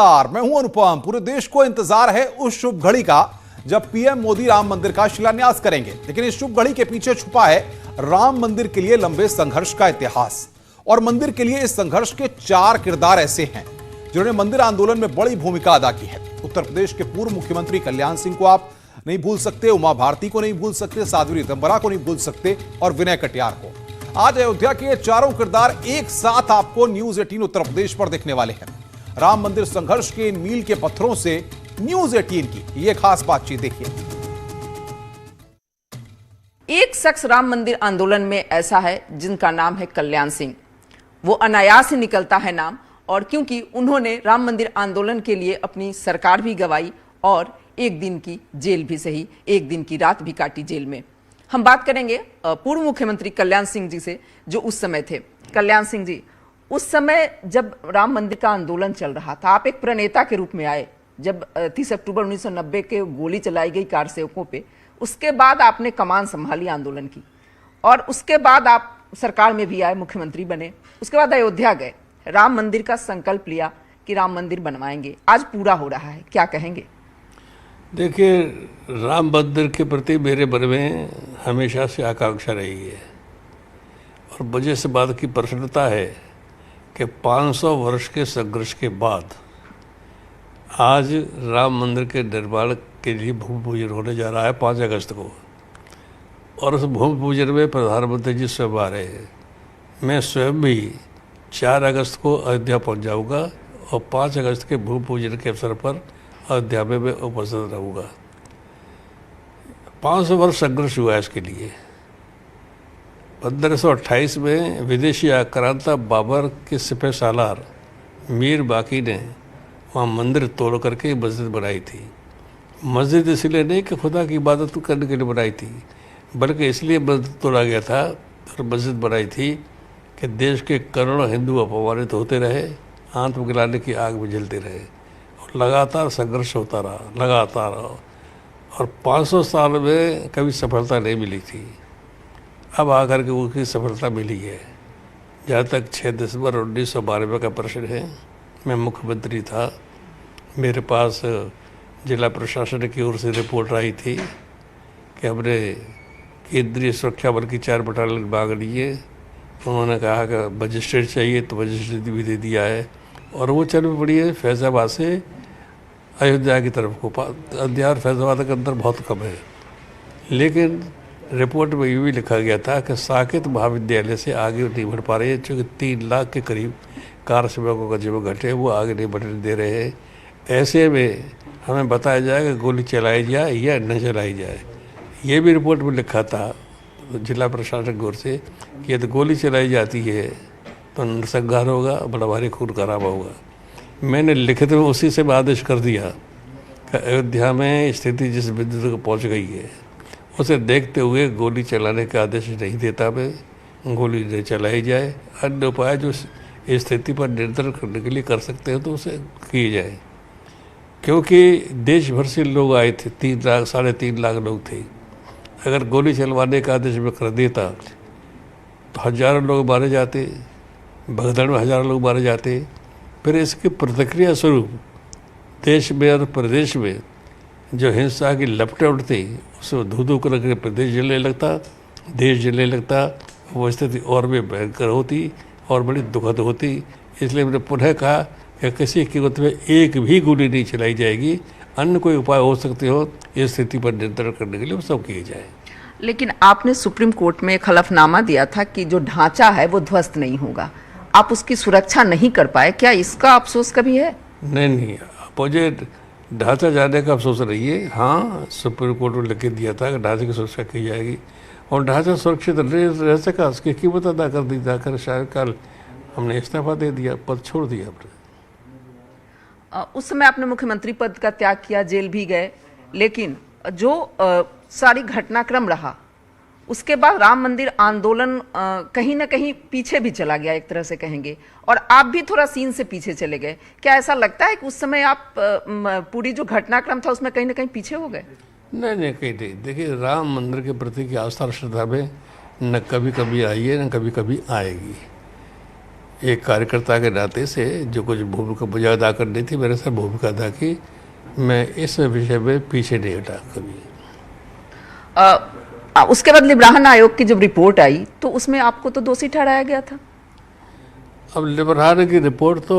नमस्कार, मैं हूं अनुपम। पूरे देश को इंतजार है उस शुभ घड़ी का जब पीएम मोदी राम मंदिर का शिलान्यास करेंगे। लेकिन इस शुभ घड़ी के पीछे छुपा है राम मंदिर के लिए लंबे संघर्ष का इतिहास। और मंदिर के लिए इस संघर्ष के 4 किरदार ऐसे हैं जिन्होंने मंदिर आंदोलन में बड़ी भूमिका अदा की है। उत्तर प्रदेश के पूर्व मुख्यमंत्री कल्याण सिंह को आप नहीं भूल सकते, उमा भारती को नहीं भूल सकते, साध्वी रितंबरा को नहीं भूल सकते और विनय कटियार को। आज अयोध्या के ये चारों किरदार एक साथ आपको न्यूज 18 उत्तर प्रदेश पर देखने वाले हैं। राम मंदिर संघर्ष के इन मील के पत्थरों से न्यूज 18 की ये खास बातचीत देखिए। एक शख्स राम मंदिर आंदोलन में ऐसा है जिनका नाम है कल्याण सिंह। वो अनायास ही निकलता है नाम, और क्योंकि उन्होंने राम मंदिर आंदोलन के लिए अपनी सरकार भी गंवाई और एक दिन की जेल भी सही, एक दिन की रात भी काटी जेल में। हम बात करेंगे पूर्व मुख्यमंत्री कल्याण सिंह जी से, जो उस समय थे। कल्याण सिंह जी, उस समय जब राम मंदिर का आंदोलन चल रहा था, आप एक प्रणेता के रूप में आए। जब 30 अक्टूबर 1990 के गोली चलाई गई कार सेवकों पे, उसके बाद आपने कमान संभाली आंदोलन की, और उसके बाद आप सरकार में भी आए, मुख्यमंत्री बने। उसके बाद अयोध्या गए, राम मंदिर का संकल्प लिया कि राम मंदिर बनवाएंगे। आज पूरा हो रहा है, क्या कहेंगे? देखिए, राम मंदिर के प्रति मेरे मन में हमेशा से आकांक्षा रही है, और मुझे इस बात की प्रसन्नता है कि 500 वर्ष के संघर्ष के बाद आज राम मंदिर के निर्माण के लिए भूमि पूजन होने जा रहा है 5 अगस्त को। और उस भूमि पूजन में प्रधानमंत्री जी स्वयं आ रहे हैं। मैं स्वयं भी 4 अगस्त को अयोध्या पहुंच जाऊंगा और 5 अगस्त के भूमि पूजन के अवसर पर अयोध्या में मैं उपस्थित रहूँगा। 500 वर्ष संघर्ष हुआ है इसके लिए। 1528 में विदेशी आक्रांता बाबर के सिपह सालार मीर बाकी ने वहाँ मंदिर तोड़ करके मस्जिद बनाई थी। मस्जिद इसलिए नहीं कि खुदा की इबादत करने के लिए बनाई थी, बल्कि इसलिए मस्जिद तोड़ा गया था और मस्जिद बनाई थी कि देश के करोड़ों हिंदू अपमानित होते रहे, आत्मगिलानी की आग में जलते रहे, और लगातार संघर्ष होता रहा, लगातार। और 500 साल में कभी सफलता नहीं मिली थी। अब आकर के उसकी सफलता मिली है। जहाँ तक 6 दिसंबर 1992 का प्रश्न है, मैं मुख्यमंत्री था। मेरे पास जिला प्रशासन की ओर से रिपोर्ट आई थी कि हमने केंद्रीय सुरक्षा बल की 4 बटालियन मांग ली है। उन्होंने कहा कि मजिस्ट्रेट चाहिए, तो मजिस्ट्रेट भी दे दिया है, और वो चल पड़ी है फैज़ाबाद से अयोध्या की तरफ को। अयोध्या और फैज़ाबाद के अंदर बहुत कम है। लेकिन रिपोर्ट में ये भी लिखा गया था कि साकेत महाविद्यालय से आगे नहीं बढ़ पा रही है, चूँकि 3 लाख के करीब कार सेवकों का जो घटे वो आगे नहीं बढ़ने दे रहे हैं। ऐसे में हमें बताया जाए कि गोली चलाई जाए या न चलाई जाए। ये भी रिपोर्ट में लिखा था जिला प्रशासन की ओर से कि यदि गोली चलाई जाती है तो नरसंहार होगा, बड़ा भारी खून खराबा होगा। मैंने लिखित में उसी से आदेश कर दिया कि अयोध्या में स्थिति जिस बिंदु तक पहुँच गई है, उसे देखते हुए गोली चलाने का आदेश नहीं देता मैं। गोली नहीं चलाई जाए, अन्य उपाय जो स्थिति पर नियंत्रण करने के लिए कर सकते हैं तो उसे किए जाए। क्योंकि देश भर से लोग आए थे, 3 लाख 3.5 लाख लोग थे। अगर गोली चलवाने का आदेश में कर देता तो हजारों लोग मारे जाते, भगदड़ में हजारों लोग मारे जाते। फिर इसकी प्रतिक्रिया स्वरूप देश में और प्रदेश में जो हिंसा की लपटें उठती, उसमें धू धू करके प्रदेश जलने लगता, देश जलने लगता। वो स्थिति और भी भयंकर होती और बड़ी दुखद होती। इसलिए मैंने पुनः कहा कि किसी कीमत में एक भी गोली नहीं चलाई जाएगी। अन्य कोई उपाय हो सकते हो इस स्थिति पर नियंत्रण करने के लिए, वो सब किए जाए। लेकिन आपने सुप्रीम कोर्ट में एक हलफनामा दिया था कि जो ढांचा है वो ध्वस्त नहीं होगा। आप उसकी सुरक्षा नहीं कर पाए, क्या इसका अफसोस कभी है? नहीं, मुझे ढांचा जाने का अफसोस नहीं है। हाँ, सुप्रीम कोर्ट ने लिख के दिया था कि ढांचे की सुरक्षा की जाएगी, और ढांचा सुरक्षित रह सका, उसकी कीमत अदा कर दी जाकर शायद कल हमने इस्तीफा दे दिया, पद छोड़ दिया अपने। उस समय आपने मुख्यमंत्री पद का त्याग किया, जेल भी गए, लेकिन जो सारी घटनाक्रम रहा उसके बाद राम मंदिर आंदोलन कहीं ना कहीं पीछे भी चला गया, एक तरह से कहेंगे, और आप भी थोड़ा सीन से पीछे चले गए। क्या ऐसा लगता है कि उस समय आप पूरी जो घटनाक्रम था उसमें कहीं ना कहीं पीछे हो गए? नहीं, कहीं नहीं। देखिए, राम मंदिर के प्रति की आस्था और श्रद्धा में न कभी कभी आई है, न कभी कभी आएगी। एक कार्यकर्ता के नाते से जो कुछ भूमिका मुझे अदा करनी थी मेरे साथ भूमिका अदा की। मैं इस विषय में पीछे नहीं हटा कभी। उसके बाद लिब्राहन आयोग की जब रिपोर्ट आई तो उसमें आपको तो दोषी ठहराया गया था। अब लिब्राहन की रिपोर्ट तो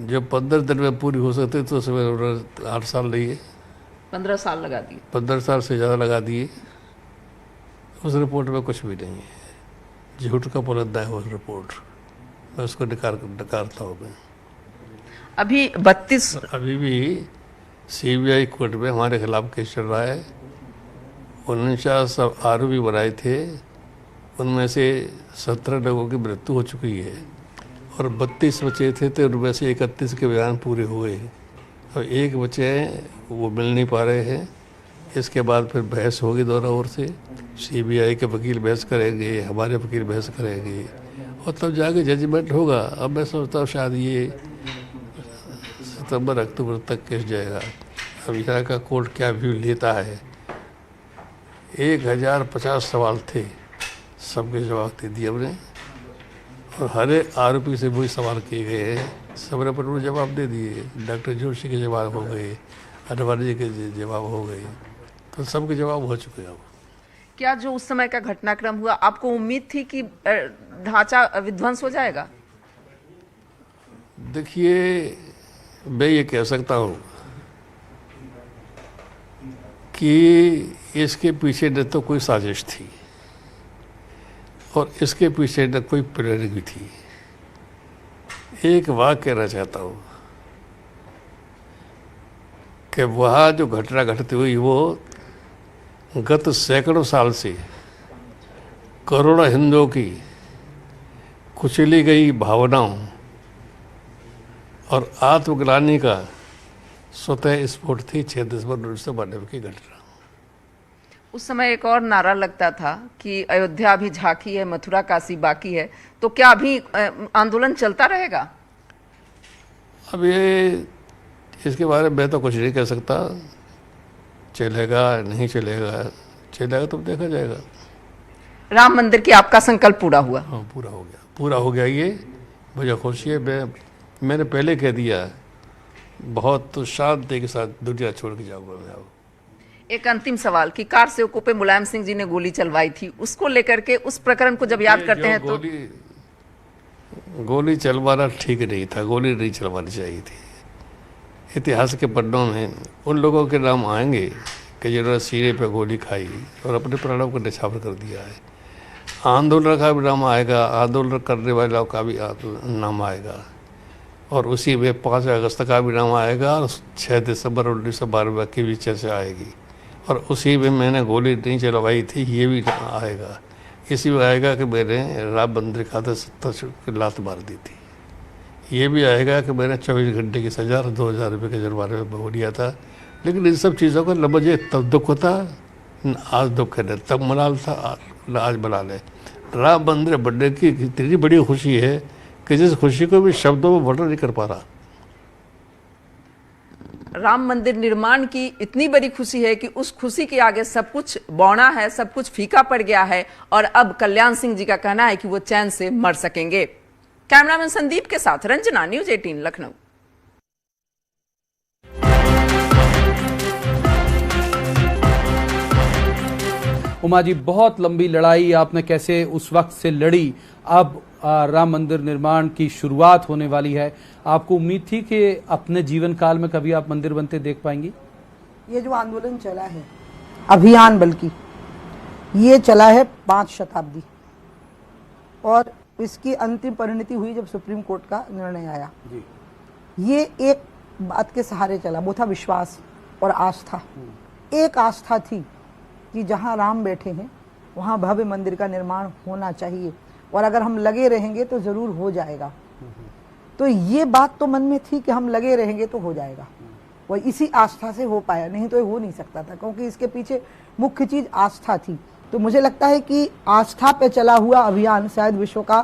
जो 15 दिन में पूरी हो सकती तो उसमें उन्होंने 8 साल लिए, 15 साल लगा दिए। 15 साल से ज़्यादा लगा दिए। उस रिपोर्ट में कुछ भी नहीं है, झूठ का पुलंदा है उस रिपोर्ट। मैं उसको नकारता हूँ। मैं अभी 32 अभी भी CBI कोर्ट में हमारे खिलाफ केस चल रहा है। 49 आरोपी बनाए थे, उनमें से 17 लोगों की मृत्यु हो चुकी है और 32 बचे थे तो उनमें से 31 के बयान पूरे हुए और एक बचे हैं वो मिल नहीं पा रहे हैं। इसके बाद फिर बहस होगी दोनों ओर से। CBI के वकील बहस करेंगे, हमारे वकील बहस करेंगे और तब जाके जजमेंट होगा। अब मैं सोचता हूँ शायद ये सितंबर अक्टूबर तक केस जाएगा। अब यहाँ का कोर्ट क्या व्यू लेता है। 1050 सवाल थे, सबके जवाब दे दिए हमने और हर एक आरोपी से वही सवाल किए गए हैं, सबने पर जवाब दे दिए। डॉक्टर जोशी के जवाब हो गए, अडवाणी के जवाब हो गए, तो सबके जवाब हो चुके हैं। क्या जो उस समय का घटनाक्रम हुआ आपको उम्मीद थी कि ढांचा विध्वंस हो जाएगा? देखिए, मैं ये कह सकता हूँ कि इसके पीछे न तो कोई साजिश थी और इसके पीछे न कोई प्रेरणा भी थी। एक बात कहना चाहता हूँ कि वहाँ जो घटना घटती हुई वो गत सैकड़ों साल से करोड़ों हिंदुओं की कुचली गई भावनाओं और आत्मग्लानि का स्वतः स्फोट थी 6 दिसंबर 1992 की घटना। उस समय एक और नारा लगता था कि अयोध्या अभी झांकी है, मथुरा काशी बाकी है। तो क्या अभी आंदोलन चलता रहेगा? अब ये इसके बारे में मैं तो कुछ नहीं कह सकता। चलेगा नहीं चलेगा, चलेगा तो देखा जाएगा। राम मंदिर की आपका संकल्प पूरा हुआ? हाँ, पूरा हो गया। ये मुझे खुशी है। मैंने पहले कह दिया, बहुत शांति के साथ दुनिया छोड़ के जाऊँगा मैं। एक अंतिम सवाल कि कार सेवकों पे मुलायम सिंह जी ने गोली चलवाई थी, उसको लेकर के उस प्रकरण को जब याद करते हैं तो गोली चलवाना ठीक नहीं था, गोली नहीं चलवानी चाहिए थी। इतिहास के पन्नों में उन लोगों के नाम आएंगे कि जिन्होंने सीने पे गोली खाई और अपने प्राणों को निछावर कर दिया है। आंदोलन का भी नाम आएगा, आंदोलन करने वालों का भी नाम आएगा और उसी में 5 अगस्त का भी नाम आएगा और 6 दिसंबर 1992 की भी चर्चा आएगी और उसी में मैंने गोली नहीं चलवाई थी ये भी आएगा। इसी में आएगा कि मैंने राम मंदिर का 70 लात मार दी थी। ये भी आएगा कि मैंने 24 घंटे की सजा 2000 रुपये के जुर्माने में भोग लिया था। लेकिन इन सब चीज़ों का न मुझे तब दुख होता, न आज दुख है, न तब मना था, न आज मना ले। राम मंदिर बनने की इतनी बड़ी खुशी है कि जिस खुशी को भी शब्दों में वर्णन नहीं कर पा रहा। राम मंदिर निर्माण की इतनी बड़ी खुशी है कि उस खुशी के आगे सब कुछ बौना है, सब कुछ फीका पड़ गया है और अब कल्याण सिंह जी का कहना है कि वो चैन से मर सकेंगे। कैमरामैन संदीप के साथ रंजना, न्यूज़ 18 लखनऊ। उमा जी, बहुत लंबी लड़ाई आपने कैसे उस वक्त से लड़ी, अब राम मंदिर निर्माण की शुरुआत होने वाली है। आपको उम्मीद थी कि अपने जीवन काल में कभी आप मंदिर बनते देख पाएंगी? ये जो आंदोलन चला है, अभियान बल्कि ये चला है 5 शताब्दी और इसकी अंतिम परिणति हुई जब सुप्रीम कोर्ट का निर्णय आया जी। ये एक बात के सहारे चला, वो था विश्वास और आस्था। एक आस्था थी कि जहाँ राम बैठे हैं वहाँ भव्य मंदिर का निर्माण होना चाहिए और अगर हम लगे रहेंगे तो ज़रूर हो जाएगा। तो ये बात तो मन में थी कि हम लगे रहेंगे तो हो जाएगा, वो इसी आस्था से हो पाया, नहीं तो ये हो नहीं सकता था क्योंकि इसके पीछे मुख्य चीज़ आस्था थी। तो मुझे लगता है कि आस्था पे चला हुआ अभियान शायद विश्व का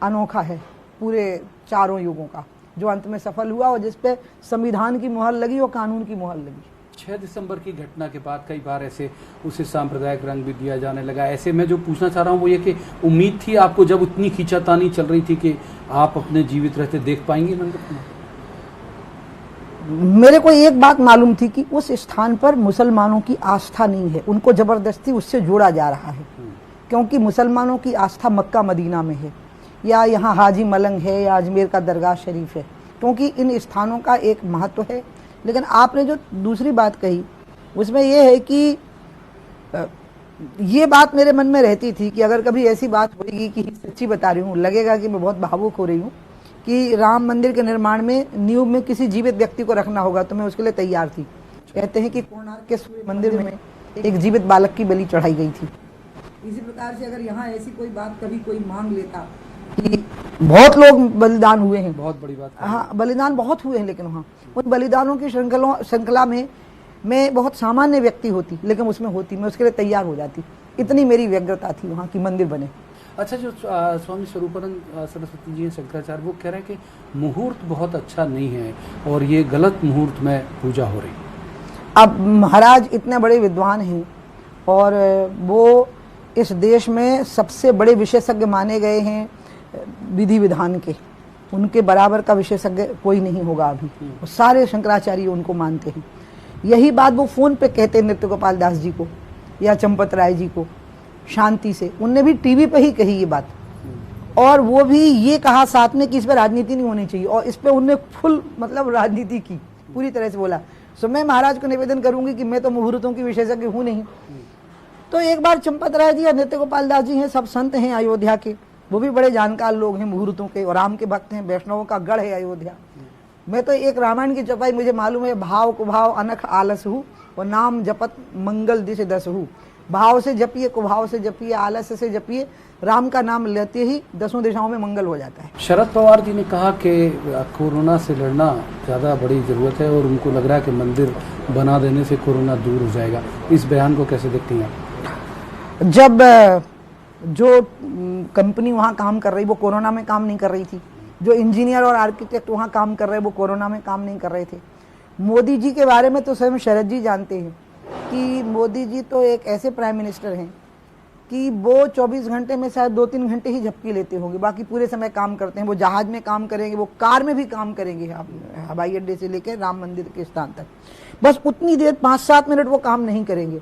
अनोखा है पूरे 4 युगों का, जो अंत में सफल हुआ और जिस पे संविधान की मुहर लगी और कानून की मुहर लगी। 6 दिसंबर की घटना के बाद कई बार ऐसे उसे सांप्रदायिक रंग भी दिया जाने लगा। ऐसे में जो पूछना चाह रहा हूँ वो ये कि उम्मीद थी आपको जब उतनी खींचातानी चल रही थी कि आप अपने जीवित रहते देख पाएंगे मंदिर को? मेरे को एक बात मालूम थी कि उस स्थान पर मुसलमानों की आस्था नहीं है, उनको जबरदस्ती उससे जोड़ा जा रहा है, क्योंकि मुसलमानों की आस्था मक्का मदीना में है, या यहाँ हाजी मलंग है, या अजमेर का दरगाह शरीफ है, क्योंकि इन स्थानों का एक महत्व है। लेकिन आपने जो दूसरी बात कही उसमें यह है कि ये बात मेरे मन में रहती थी कि अगर कभी ऐसी बात होगी कि सच्ची बता रही हूँ, लगेगा कि मैं बहुत भावुक हो रही हूँ, कि राम मंदिर के निर्माण में नींव में किसी जीवित व्यक्ति को रखना होगा तो मैं उसके लिए तैयार थी। कहते हैं कि कोणार्क के सूर्य मंदिर में एक जीवित बालक की बलि चढ़ाई गई थी। इसी प्रकार से अगर यहाँ ऐसी कोई बात कभी कोई मांग लेता कि बहुत लोग बलिदान हुए हैं, बहुत बड़ी बात। हाँ, बलिदान बहुत हुए हैं, लेकिन वहाँ उन बलिदानों की श्रृंखला में मैं बहुत सामान्य व्यक्ति होती, लेकिन उसमें होती, मैं उसके लिए तैयार हो जाती। इतनी मेरी व्यग्रता थी वहाँ की मंदिर बने। अच्छा, जो स्वामी स्वरूपानंद सरस्वती जी हैं शंकराचार्य, वो कह रहे हैं कि मुहूर्त बहुत अच्छा नहीं है और ये गलत मुहूर्त में पूजा हो रही। अब महाराज इतने बड़े विद्वान हैं और वो इस देश में सबसे बड़े विशेषज्ञ माने गए हैं विधि विधान के, उनके बराबर का विशेषज्ञ कोई नहीं होगा अभी, सारे शंकराचार्य उनको मानते हैं। यही बात वो फोन पे कहते हैं नृत्य गोपाल दास जी को या चंपत राय जी को, शांति से। उनने भी टीवी पे ही कही ये बात, और वो भी ये कहा साथ में कि इस पर राजनीति नहीं होनी चाहिए, और इस पे उनने फुल मतलब राजनीति की, पूरी तरह से बोला। सो मैं महाराज को निवेदन करूंगी कि मैं तो मुहूर्तों की विशेषज्ञ हूँ नहीं। तो एक बार चंपत राय जी और नृत्य गोपाल दास जी हैं, सब संत हैं अयोध्या के, वो भी बड़े जानकार लोग हैं मुहूर्तों के, और राम के भक्त हैं, वैष्णवों का गढ़ है अयोध्या। मैं तो एक रामायण की चौपाई मुझे मालूम है, भाव कुभाव अनख आलस हूँ और नाम जपत मंगल दिश दस हूँ। भाव से जपिए, कुभाव से जपिए, आलस्य से जपिए, राम का नाम लेते ही 10 दिशाओं में मंगल हो जाता है। शरद पवार जी ने कहा कि कोरोना से लड़ना ज़्यादा बड़ी ज़रूरत है और उनको लग रहा है कि मंदिर बना देने से कोरोना दूर हो जाएगा। इस बयान को कैसे देखती हैं? जब जो कंपनी वहाँ काम कर रही वो कोरोना में काम नहीं कर रही थी, जो इंजीनियर और आर्किटेक्ट वहाँ काम कर रहे वो कोरोना में काम नहीं कर रहे थे। मोदी जी के बारे में तो स्वयं शरद जी जानते हैं कि मोदी जी तो एक ऐसे प्राइम मिनिस्टर हैं कि वो 24 घंटे में शायद 2-3 घंटे ही झपकी लेते होंगे, बाकी पूरे समय काम करते हैं। वो जहाज में काम करेंगे, वो कार में भी काम करेंगे, हवाई अड्डे से लेकर राम मंदिर के स्थान तक, बस उतनी देर 5-7 मिनट वो काम नहीं करेंगे।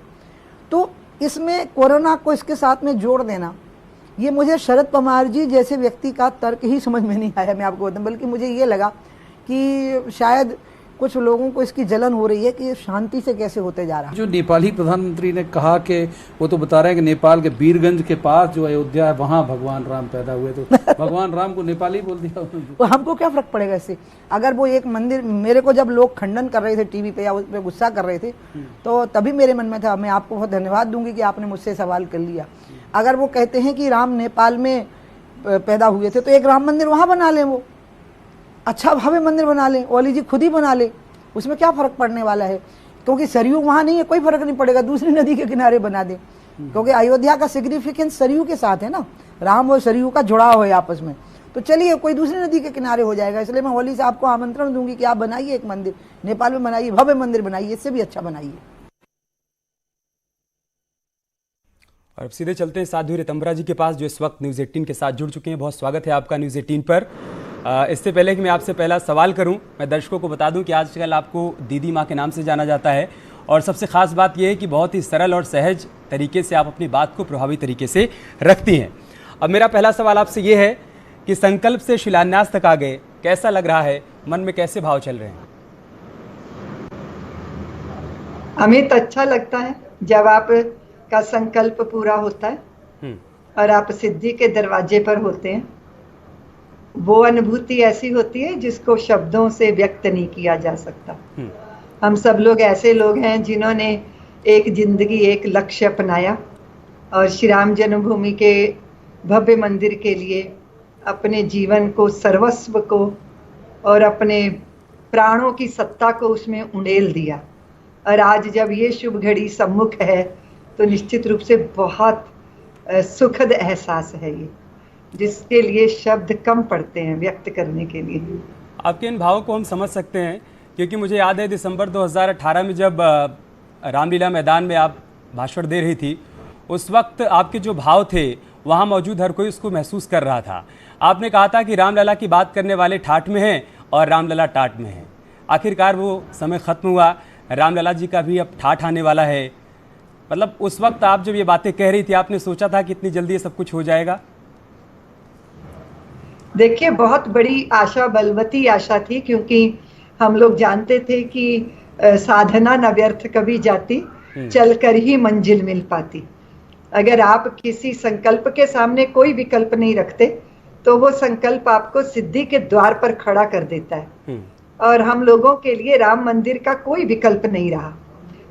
तो इसमें कोरोना को इसके साथ में जोड़ देना, ये मुझे शरद पवार जी जैसे व्यक्ति का तर्क ही समझ में नहीं आया, मैं आपको बताऊं। बल्कि मुझे ये लगा कि शायद कुछ लोगों को इसकी जलन हो रही है कि शांति से कैसे होते जा रहा है। जो नेपाली प्रधानमंत्री ने कहा कि वो तो बता रहे हैं कि नेपाल के वीरगंज के पास जो अयोध्या है वहाँ भगवान राम पैदा हुए, तो भगवान राम को नेपाली बोल दिया। तो हमको क्या फर्क पड़ेगा इससे? अगर वो एक मंदिर, मेरे को जब लोग खंडन कर रहे थे टीवी पे या उस पर गुस्सा कर रहे थे, तो तभी मेरे मन में था, मैं आपको बहुत धन्यवाद दूंगी कि आपने मुझसे सवाल कर लिया। अगर वो कहते हैं कि राम नेपाल में पैदा हुए थे तो एक राम मंदिर वहाँ बना लें, वो अच्छा भव्य मंदिर बना लें, ओली जी खुद ही बना ले, उसमें क्या फर्क पड़ने वाला है? क्योंकि सरयू वहाँ नहीं है, कोई फर्क नहीं पड़ेगा, दूसरी नदी के किनारे बना दें, क्योंकि अयोध्या का सिग्निफिकेंस सरयू के साथ है ना, राम और सरयू का जुड़ाव है आपस में। तो चलिए कोई दूसरी नदी के किनारे हो जाएगा। इसलिए मैं होली से आपको आमंत्रण दूंगी कि आप बनाइए एक मंदिर, नेपाल में बनाइए, भव्य मंदिर बनाइए, इससे भी अच्छा बनाइए। और अब सीधे चलते हैं साध्वी रितंबरा जी के पास, जो इस वक्त न्यूज़ 18 के साथ जुड़ चुके हैं। बहुत स्वागत है आपका न्यूज़ 18 पर। इससे पहले कि मैं आपसे पहला सवाल करूं, मैं दर्शकों को बता दूं कि आजकल आपको दीदी माँ के नाम से जाना जाता है, और सबसे ख़ास बात यह है कि बहुत ही सरल और सहज तरीके से आप अपनी बात को प्रभावी तरीके से रखती हैं। अब मेरा पहला सवाल आपसे ये है कि संकल्प से शिलान्यास तक आ गए, कैसा लग रहा है, मन में कैसे भाव चल रहे हैं? अमित, अच्छा लगता है जब आप का संकल्प पूरा होता है और आप सिद्धि के दरवाजे पर होते हैं। वो अनुभूति ऐसी होती है जिसको शब्दों से व्यक्त नहीं किया जा सकता। हम सब लोग ऐसे लोग हैं जिन्होंने एक जिंदगी, एक लक्ष्य अपनाया और श्री राम जन्मभूमि के भव्य मंदिर के लिए अपने जीवन को, सर्वस्व को और अपने प्राणों की सत्ता को उसमें उंडेल दिया। और आज जब ये शुभ घड़ी सम्मुख है तो निश्चित रूप से बहुत सुखद एहसास है ये, जिसके लिए शब्द कम पड़ते हैं व्यक्त करने के लिए। आपके इन भावों को हम समझ सकते हैं क्योंकि मुझे याद है दिसंबर 2018 में जब रामलीला मैदान में आप भाषण दे रही थी, उस वक्त आपके जो भाव थे वहाँ मौजूद हर कोई उसको महसूस कर रहा था। आपने कहा था कि रामलला की बात करने वाले ठाठ में हैं और रामलला टाट में हैं। आखिरकार वो समय ख़त्म हुआ, रामलला जी का भी अब ठाठ आने वाला है। मतलब उस वक्त आप जब ये बातें कह रही थी, आपने सोचा था कि इतनी जल्दी ये सब कुछ हो जाएगा? देखिए, बहुत बड़ी आशा, बलवती आशा थी, क्योंकि हम लोग जानते थे कि साधना न व्यर्थ कभी जाती, चलकर ही मंजिल मिल पाती। अगर आप किसी संकल्प के सामने कोई विकल्प नहीं रखते तो वो संकल्प आपको सिद्धि के द्वार पर खड़ा कर देता है। और हम लोगों के लिए राम मंदिर का कोई विकल्प नहीं रहा,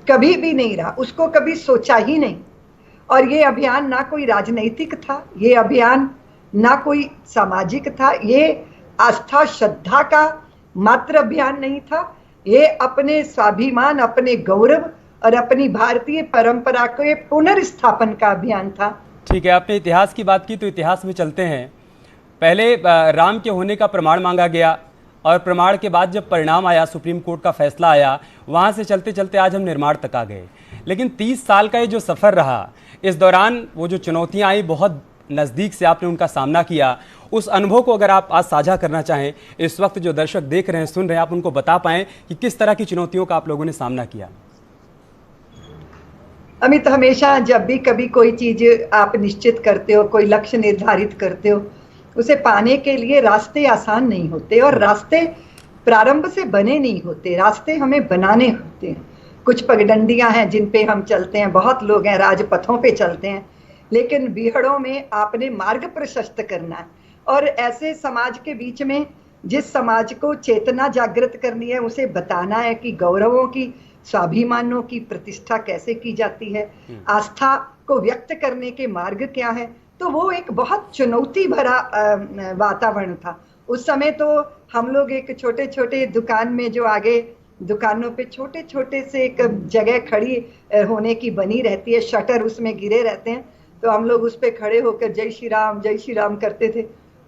कभी भी नहीं रहा, उसको कभी सोचा ही नहीं। और ये अभियान ना कोई राजनीतिक था, ये अभियान ना कोई सामाजिक था, ये आस्था श्रद्धा का मात्र अभियान नहीं था, ये अपने स्वाभिमान, अपने गौरव और अपनी भारतीय परंपरा के पुनर्स्थापन का अभियान था। ठीक है, आपने इतिहास की बात की तो इतिहास में चलते हैं। पहले राम के होने का प्रमाण मांगा गया और प्रमाण के बाद जब परिणाम आया, सुप्रीम कोर्ट का फैसला आया, वहाँ से चलते चलते आज हम निर्माण तक आ गए। लेकिन 30 साल का ये जो सफ़र रहा, इस दौरान वो जो चुनौतियाँ आई, बहुत नज़दीक से आपने उनका सामना किया। उस अनुभव को अगर आप आज साझा करना चाहें, इस वक्त जो दर्शक देख रहे हैं, सुन रहे हैं, आप उनको बता पाएँ कि किस तरह की चुनौतियों का आप लोगों ने सामना किया। अमित, हमेशा जब भी कभी कोई चीज आप निश्चित करते हो, कोई लक्ष्य निर्धारित करते हो, उसे पाने के लिए रास्ते आसान नहीं होते और रास्ते प्रारंभ से बने नहीं होते, रास्ते हमें बनाने होते हैं। कुछ पगडंडियां हैं जिन पे हम चलते हैं, बहुत लोग हैं राजपथों पे चलते हैं, लेकिन बीहड़ों में आपने मार्ग प्रशस्त करना है। और ऐसे समाज के बीच में जिस समाज को चेतना जागृत करनी है, उसे बताना है कि गौरवों की, स्वाभिमानों की प्रतिष्ठा कैसे की जाती है, आस्था को व्यक्त करने के मार्ग क्या है। तो वो एक बहुत चुनौती भरा वातावरण था उस समय। तो हम लोग एक छोटे छोटे दुकान में, जो आगे दुकानों पे छोटे छोटे से एक जगह खड़ी होने की बनी रहती है, शटर उसमें गिरे रहते हैं, तो हम लोग उस पे खड़े होकर जय श्री राम करते थे।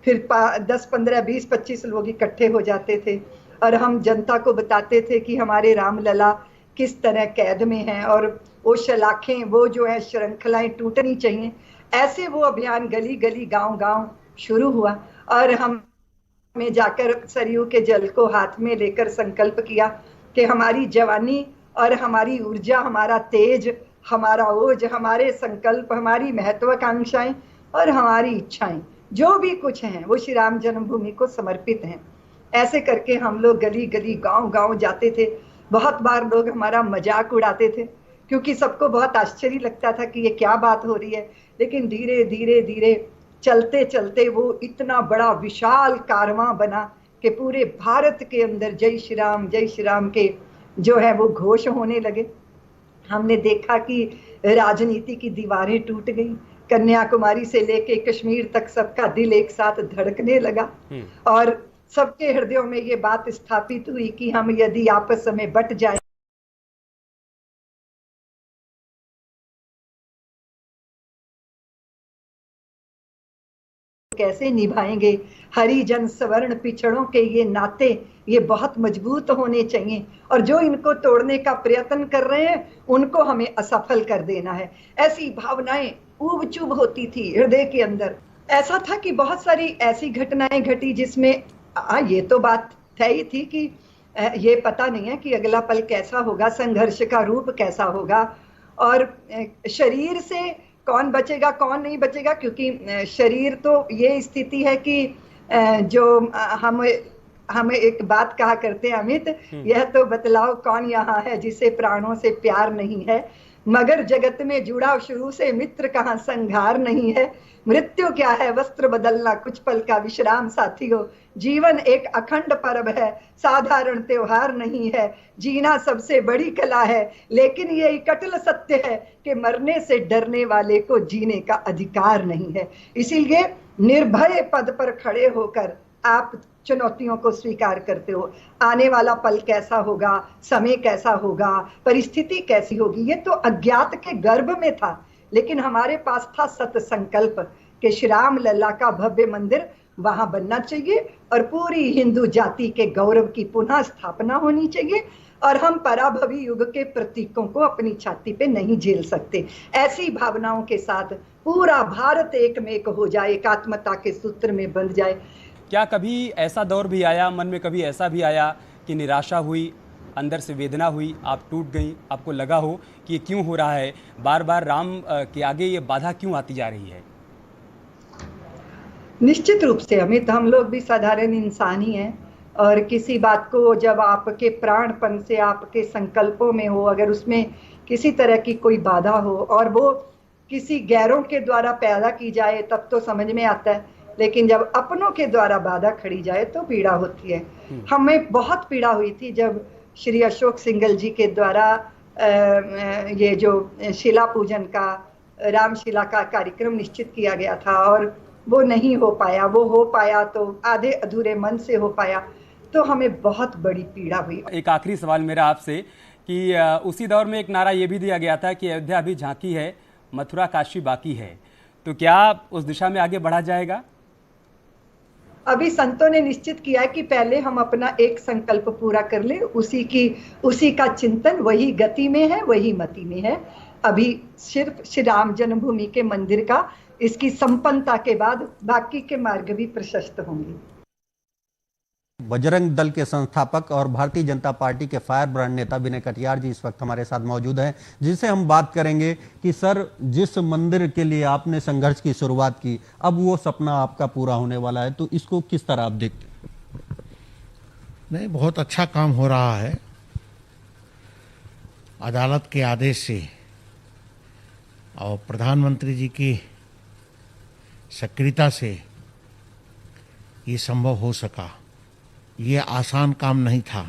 फिर 10, 15, 20, 25 लोग इकट्ठे हो जाते थे और हम जनता को बताते थे कि हमारे रामलला किस तरह कैद में हैं और वो शलाखें, वो जो है श्रृंखलाएं टूटनी चाहिए। ऐसे वो अभियान गली गली, गांव गांव शुरू हुआ और हमें जाकर सरयू के जल को हाथ में लेकर संकल्प किया कि हमारी जवानी और हमारी ऊर्जा, हमारा तेज, हमारा ओज, हमारे संकल्प, हमारी महत्वाकांक्षाएं और हमारी इच्छाएं, जो भी कुछ हैं, वो श्री राम जन्मभूमि को समर्पित हैं। ऐसे करके हम लोग गली गली, गांव गांव जाते थे। बहुत बार लोग हमारा मजाक उड़ाते थे, क्योंकि सबको बहुत आश्चर्य लगता था कि ये क्या बात हो रही है। लेकिन धीरे धीरे धीरे चलते चलते वो इतना बड़ा विशाल कारवां बना कि पूरे भारत के अंदर जय श्री राम के जो है वो घोष होने लगे। हमने देखा कि राजनीति की दीवारें टूट गई, कन्याकुमारी से लेके कश्मीर तक सबका दिल एक साथ धड़कने लगा और सबके हृदयों में ये बात स्थापित हुई कि हम यदि आपस में बट जाए कैसे निभाएंगे। हरिजन सवर्ण पिछड़ों के ये नाते, ये बहुत मजबूत होने चाहिए और जो इनको तोड़ने का प्रयत्न कर रहे हैं उनको हमें असफल कर देना है। ऐसी भावनाएं ऊब चुभ होती थी हृदय के अंदर। ऐसा था कि बहुत सारी ऐसी घटनाएं घटी जिसमें ये तो बात तय ही थी कि ये पता नहीं है कि अगला पल कैसा होगा, संघर्ष का रूप कैसा होगा और शरीर से कौन बचेगा कौन नहीं बचेगा। क्योंकि शरीर तो ये स्थिति है कि जो हम एक बात कहा करते हैं अमित, यह तो बतलाओ कौन यहाँ है जिसे प्राणों से प्यार नहीं है, मगर जगत में जुड़ा शुरू से मित्र कहाँ संघार नहीं है। मृत्यु क्या है वस्त्र बदलना कुछ पल का विश्राम साथियों, जीवन एक अखंड पर्व है साधारण त्योहार नहीं है। जीना सबसे बड़ी कला है लेकिन ये कटल सत्य है कि मरने से डरने वाले को जीने का अधिकार नहीं है। इसीलिए निर्भय पद पर खड़े होकर आप चुनौतियों को स्वीकार करते हो। आने वाला पल कैसा होगा, समय कैसा होगा, परिस्थिति कैसी होगी, ये तो अज्ञात के गर्भ में था, लेकिन हमारे पास था सत संकल्प कि श्री राम लल्ला का भव्य मंदिर वहां बनना चाहिए और पूरी हिंदू जाति के गौरव की पुनः स्थापना होनी चाहिए। और हम पराभवी युग के प्रतीकों को अपनी छाती पे नहीं झेल सकते। ऐसी भावनाओं के साथ पूरा भारत एक में एक हो जाए, एकात्मता के सूत्र में बंध जाए। क्या कभी ऐसा दौर भी आया, मन में कभी ऐसा भी आया कि निराशा हुई, अंदर से वेदना हुई, आप टूट गई, आपको लगा हो कि ये क्यों हो रहा है, बार बार राम के आगे ये बाधा क्यों आती जा रही है? निश्चित रूप से अमित, हम लोग भी साधारण इंसान ही हैं और किसी बात को जब आपके प्राणपन से, आपके संकल्पों में हो, अगर उसमें किसी तरह की कोई बाधा हो और वो किसी गैरों के द्वारा पैदा की जाए तब तो समझ में आता है, लेकिन जब अपनों के द्वारा बाधा खड़ी जाए तो पीड़ा होती है। हमें बहुत पीड़ा हुई थी जब श्री अशोक सिंघल जी के द्वारा ये जो शिला पूजन का, रामशिला का कार्यक्रम निश्चित किया गया था और वो नहीं हो पाया। वो हो पाया तो आधे अधूरे मन से हो पाया, तो हमें बहुत बड़ी पीड़ा हुई। एक आखिरी सवाल मेरा आपसे कि उसी दौर में एक नारा ये भी दिया गया था कि अयोध्या अभी झांकी है, मथुरा काशी बाकी है, तो क्या उस दिशा में आगे बढ़ा जाएगा? अभी संतों ने निश्चित किया है कि पहले हम अपना एक संकल्प पूरा कर ले, उसी का चिंतन वही गति में है, वही मति में है। अभी सिर्फ श्री राम जन्मभूमि के मंदिर का, इसकी संपन्नता के बाद बाकी के मार्ग भी प्रशस्त होंगे। बजरंग दल के संस्थापक और भारतीय जनता पार्टी के फायर ब्रांड नेता विनय कटियार जी इस वक्त हमारे साथ मौजूद हैं, जिनसे हम बात करेंगे कि सर, जिस मंदिर के लिए आपने संघर्ष की शुरुआत की, अब वो सपना आपका पूरा होने वाला है, तो इसको किस तरह आप देखते हैं? नहीं, बहुत अच्छा काम हो रहा है। अदालत के आदेश से और प्रधानमंत्री जी की सक्रियता से ये संभव हो सका। ये आसान काम नहीं था।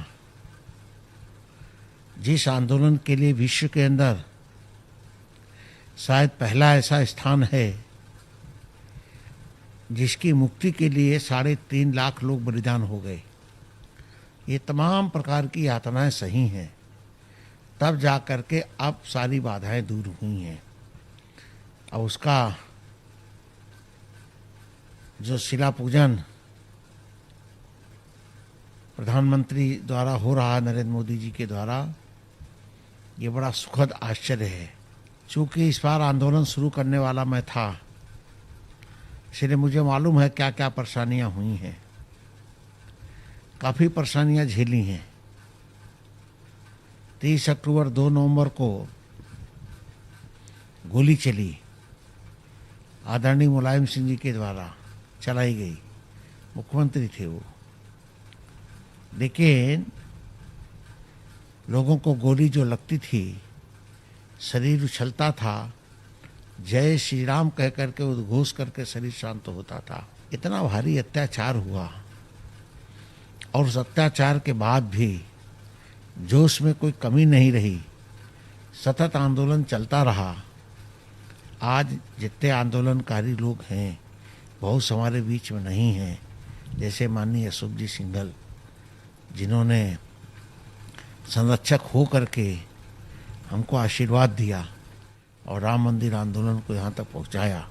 जिस आंदोलन के लिए विश्व के अंदर शायद पहला ऐसा स्थान है जिसकी मुक्ति के लिए 3.5 लाख लोग बलिदान हो गए, ये तमाम प्रकार की यातनाएं सही हैं, तब जा कर के अब सारी बाधाएं दूर हुई हैं। अब उसका जो शिला पूजन प्रधानमंत्री द्वारा हो रहा है, नरेंद्र मोदी जी के द्वारा, ये बड़ा सुखद आश्चर्य है। चूँकि इस बार आंदोलन शुरू करने वाला मैं था, इसलिए मुझे मालूम है क्या क्या परेशानियां हुई हैं। काफ़ी परेशानियां झेली हैं। 30 अक्टूबर 2 नवंबर को गोली चली, आदरणीय मुलायम सिंह जी के द्वारा चलाई गई, मुख्यमंत्री थे वो, लेकिन लोगों को गोली जो लगती थी, शरीर उछलता था, जय श्री राम कह करके उद्घोष करके शरीर शांत होता था। इतना भारी अत्याचार हुआ और उस अत्याचार के बाद भी जोश में कोई कमी नहीं रही, सतत आंदोलन चलता रहा। आज जितने आंदोलनकारी लोग हैं, बहुत हमारे बीच में नहीं हैं, जैसे माननीय अशोक जी सिंघल, जिन्होंने संरक्षक हो करके हमको आशीर्वाद दिया और राम मंदिर आंदोलन को यहाँ तक पहुँचाया।